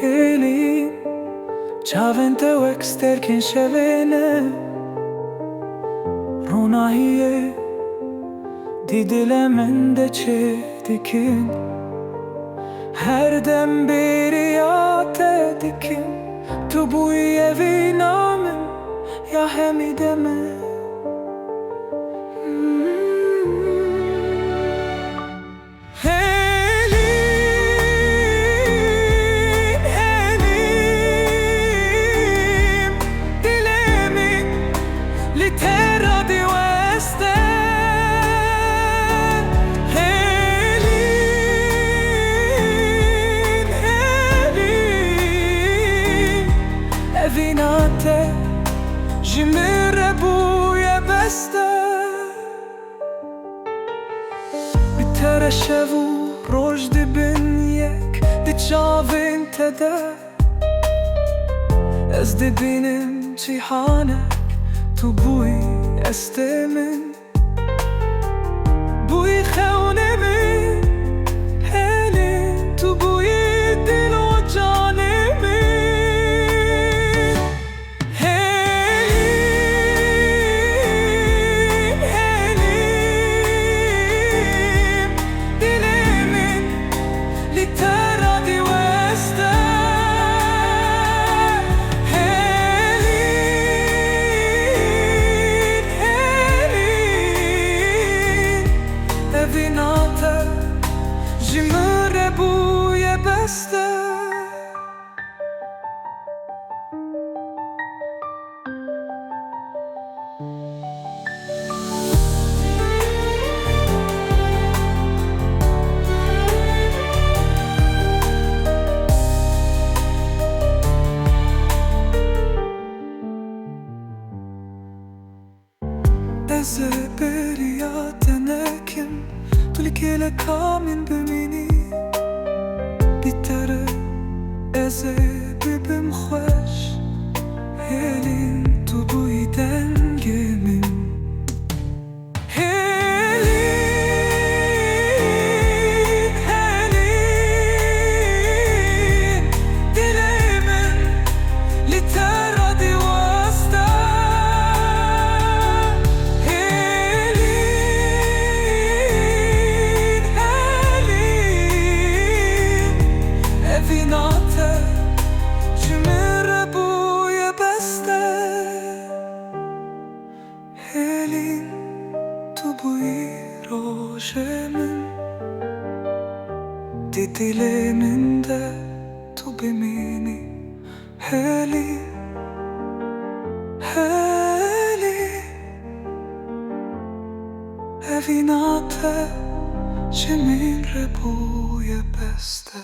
Heli Çavên te wek sterkên şevê ne Ronahiyê di dilê min de çê dikin Her dem bêriya te dikim Tu bûyî evîna min ya hemî de me Vinate ji min re bûye beste Bi te re şev û roj dibin yek di çavên te de Ez dibînim cîhanek tu bûyî estê min Bûyî xewnê min Hêlî tu bûyî dil û canê min Vinate ji min re bûye beste Ez ê bêriya te nekim Tu li kêle ka min bimînî Bi te re ez ê bibim xweş Hêlîn tu bûyî dengê min Vinate ji min re bûye beste Hêlîn tu bûyî rojê min Di dilê min de tu bimînî Hêlî Vinate ji min re bûye beste